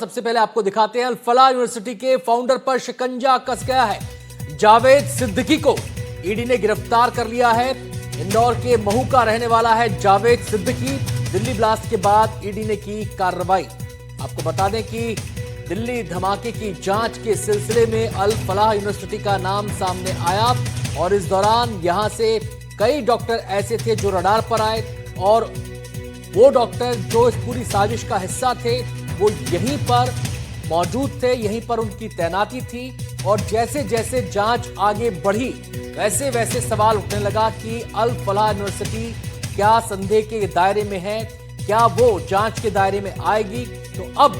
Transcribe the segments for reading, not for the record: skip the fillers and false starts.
सबसे पहले आपको दिखाते हैं, अल फलाह यूनिवर्सिटी के फाउंडर पर शिकंजा कस गया है। जावेद सिद्दीकी को ईडी ने गिरफ्तार कर लिया है। इंदौर के महू का रहने वाला है जावेद सिद्दीकी। दिल्ली ब्लास्ट के बाद ईडी ने की कार्रवाई। आपको बता दें कि दिल्ली धमाके की जांच के सिलसिले में अल फलाह यूनिवर्सिटी का नाम सामने आया और इस दौरान यहां से कई डॉक्टर ऐसे थे जो रडार पर आए और वो डॉक्टर जो इस पूरी साजिश का हिस्सा थे वो यहीं पर मौजूद थे, यहीं पर उनकी तैनाती थी। और जैसे जैसे जांच आगे बढ़ी वैसे वैसे सवाल उठने लगा कि अल फलाह यूनिवर्सिटी क्या संदेह के दायरे में है, क्या वो जांच के दायरे में आएगी। तो अब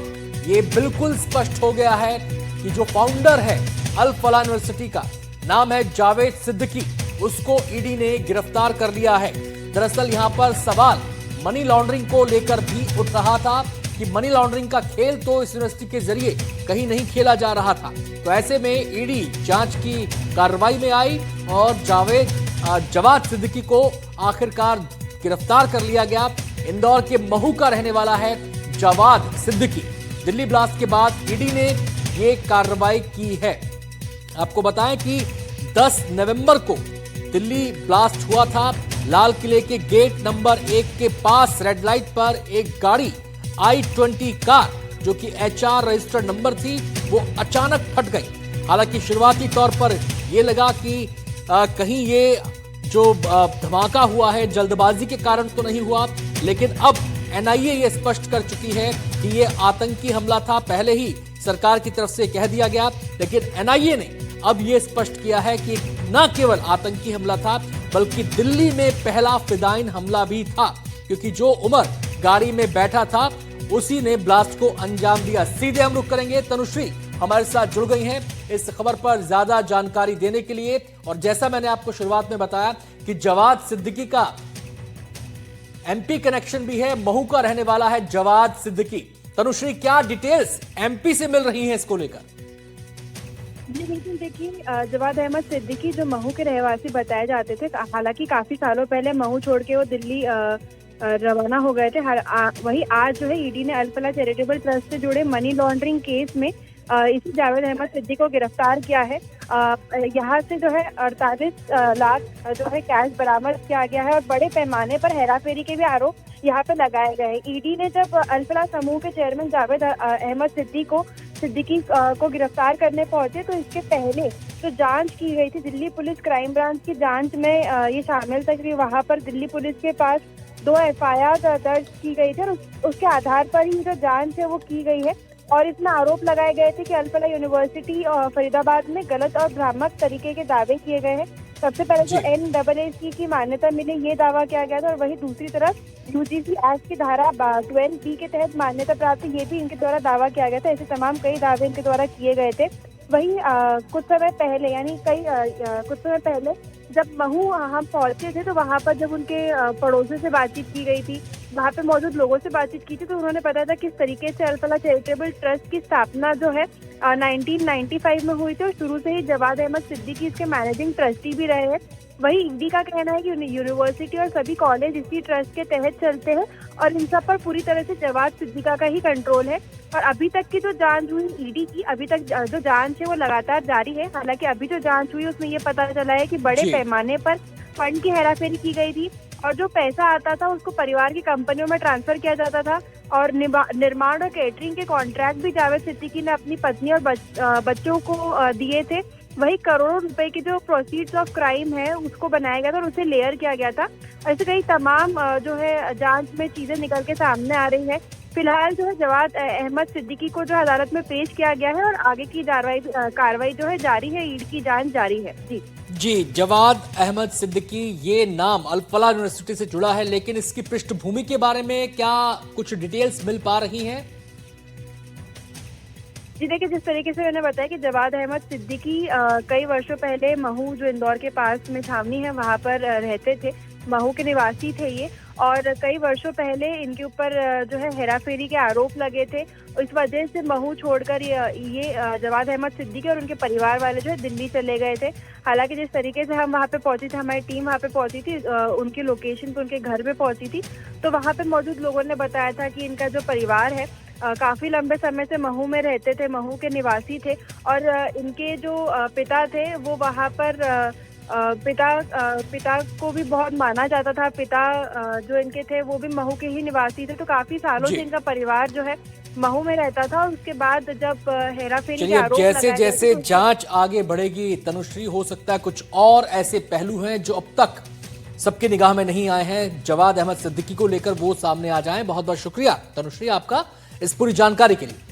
ये बिल्कुल स्पष्ट हो गया है कि जो फाउंडर है अल फलाह यूनिवर्सिटी का नाम है जावेद सिद्दीकी, उसको ईडी ने गिरफ्तार कर लिया है। दरअसल यहां पर सवाल मनी लॉन्ड्रिंग को लेकर भी उठ रहा था कि मनी लॉन्ड्रिंग का खेल तो इस यूनिवर्सिटी के जरिए कहीं नहीं खेला जा रहा था। तो ऐसे में ईडी जांच की कार्रवाई में आई और जवाद सिद्दीकी को आखिरकार गिरफ्तार कर लिया गया। इंदौर के महू का रहने वाला है जवाद सिद्दीकी। दिल्ली ब्लास्ट के बाद ईडी ने ये कार्रवाई की है। आपको बताएं कि 10 नवंबर को दिल्ली ब्लास्ट हुआ था। लाल किले के गेट नंबर 1 के पास रेड लाइट पर एक गाड़ी I-20 कार जो कि HR रजिस्टर्ड नंबर थी वो अचानक फट गई। हालांकि शुरुआती तौर पर यह लगा कि कहीं ये जो धमाका हुआ है जल्दबाजी के कारण तो नहीं हुआ, लेकिन अब NIA ये स्पष्ट कर चुकी है कि ये आतंकी हमला था। पहले ही सरकार की तरफ से कह दिया गया, लेकिन NIA ने अब ये स्पष्ट किया है कि न केवल आतंकी हमला था बल्कि दिल्ली में पहला फिदाइन हमला भी था, क्योंकि जो उमर गाड़ी में बैठा था उसी ने ब्लास्ट को अंजाम दिया। सीधे हम रुख करेंगे, तनुश्री हमारे साथ जुड़ गई हैं इस खबर पर ज्यादा जानकारी देने के लिए। और जैसा मैंने आपको शुरुआत में बताया कि जवाद सिद्दीकी का MP कनेक्शन भी है, महू का रहने वाला है जवाद सिद्दीकी। तनुश्री, क्या डिटेल्स MP से मिल रही हैं इसको लेकर? जी बिल्कुल, देखिए जवाद अहमद सिद्दीकी जो महू के रहवासी बताए जाते थे, हालांकि काफी सालों पहले महू छोड़ के वो दिल्ली रवाना हो गए थे। वही आज जो है ईडी ने अल फलाह चैरिटेबल ट्रस्ट से जुड़े मनी लॉन्ड्रिंग केस में इसी जावेद अहमद सिद्दीकी को गिरफ्तार किया है। यहाँ से जो है 48 लाख जो है कैश बरामद किया गया है और बड़े पैमाने पर हेराफेरी के भी आरोप यहाँ पे लगाए गए हैं। ईडी ने जब अल फलाह समूह के चेयरमैन जावेद अहमद सिद्दीकी को गिरफ्तार करने पहुंचे तो इसके पहले जो जांच की गई थी दिल्ली पुलिस क्राइम ब्रांच की जांच में ये शामिल था कि वहाँ पर दिल्ली पुलिस के पास 2 FIR दर्ज की गई थी और उसके आधार पर ही जो जांच है वो की गई है। और इसमें आरोप लगाए गए थे कि अल फलाह यूनिवर्सिटी फरीदाबाद में गलत और भ्रामक तरीके के दावे किए गए हैं। सबसे पहले जो NAAC की मान्यता मिले ये दावा किया गया था और वही दूसरी तरफ UGC एक्ट की धारा 12B के तहत मान्यता प्राप्त ये भी इनके द्वारा दावा किया गया था। ऐसे तमाम कई दावे इनके द्वारा किए गए थे। वही कुछ समय पहले जब महू हम पहुंचे थे तो वहाँ पर जब उनके पड़ोसियों से बातचीत की गई थी, वहाँ पे मौजूद लोगों से बातचीत की थी तो उन्होंने बताया था किस तरीके से अल फलाह चैरिटेबल ट्रस्ट की स्थापना जो है 1995 में हुई थी और शुरू से ही जवाद अहमद सिद्दीकी इसके मैनेजिंग ट्रस्टी भी रहे हैं। वही ईडी का कहना है कि यूनिवर्सिटी और सभी कॉलेज इसी ट्रस्ट के तहत चलते हैं और इन सब पर पूरी तरह से जवाद सिद्दीकी का ही कंट्रोल है। और अभी तक की जो जांच हुई ईडी की, अभी तक जो जांच है वो लगातार जारी है। हालांकि अभी जो जांच हुई उसमें ये पता चला है कि बड़े पैमाने पर फंड की हेराफेरी की गई थी और जो पैसा आता था उसको परिवार की कंपनियों में ट्रांसफर किया जाता था और निर्माण और कैटरिंग के कॉन्ट्रैक्ट भी जावेद सिद्दीकी ने अपनी पत्नी और बच्चों को दिए थे। वही करोड़ों रुपए की जो प्रोसीड्स ऑफ क्राइम है उसको बनाया गया था और उसे लेयर किया गया था। ऐसे कई तमाम जो है जांच में चीजें निकल के सामने आ रही है। फिलहाल जो है जवाद अहमद सिद्दीकी को जो अदालत में पेश किया गया है और आगे की कार्रवाई जो है जारी है, ईडी की जांच जारी है। जी, जवाद अहमद सिद्दीकी ये नाम अल फलाह यूनिवर्सिटी से जुड़ा है, लेकिन इसकी पृष्ठभूमि के बारे में क्या कुछ डिटेल्स मिल पा रही हैं? जी देखिए, जिस तरीके से मैंने बताया कि जवाद अहमद सिद्दीकी कई वर्षों पहले महू जो इंदौर के पास में छावनी है वहाँ पर रहते थे, महू के निवासी थे ये। और कई वर्षों पहले इनके ऊपर जो है हेराफेरी के आरोप लगे थे। इस वजह से महू छोड़कर ये जवाद अहमद सिद्दीकी और उनके परिवार वाले जो है दिल्ली चले गए थे। हालांकि जिस तरीके से हम वहाँ पे पहुंचे थे, हमारी टीम वहाँ पे पहुंची थी, उनके लोकेशन पे, उनके घर पे पहुंची थी, तो वहाँ पे मौजूद लोगों ने बताया था कि इनका जो परिवार है काफी लंबे समय से महू में रहते थे, महू के निवासी थे और इनके जो पिता थे वो वहाँ पर पिता को भी बहुत माना जाता था। पिता जो इनके थे वो भी महू के ही निवासी थे, तो काफी सालों जी। से इनका परिवार जो है महू में रहता था। और उसके बाद जब हेराफेरी के चलिए, अब आरोप जैसे लगाए गए जैसे थे, तो जांच आगे बढ़ेगी तनुश्री, हो सकता है कुछ और ऐसे पहलू हैं जो अब तक सबके निगाह में नहीं आए हैं, जवाद अहमद सिद्दीकी को लेकर वो सामने आ जाएं। बहुत बहुत शुक्रिया तनुश्री आपका इस पूरी जानकारी के लिए।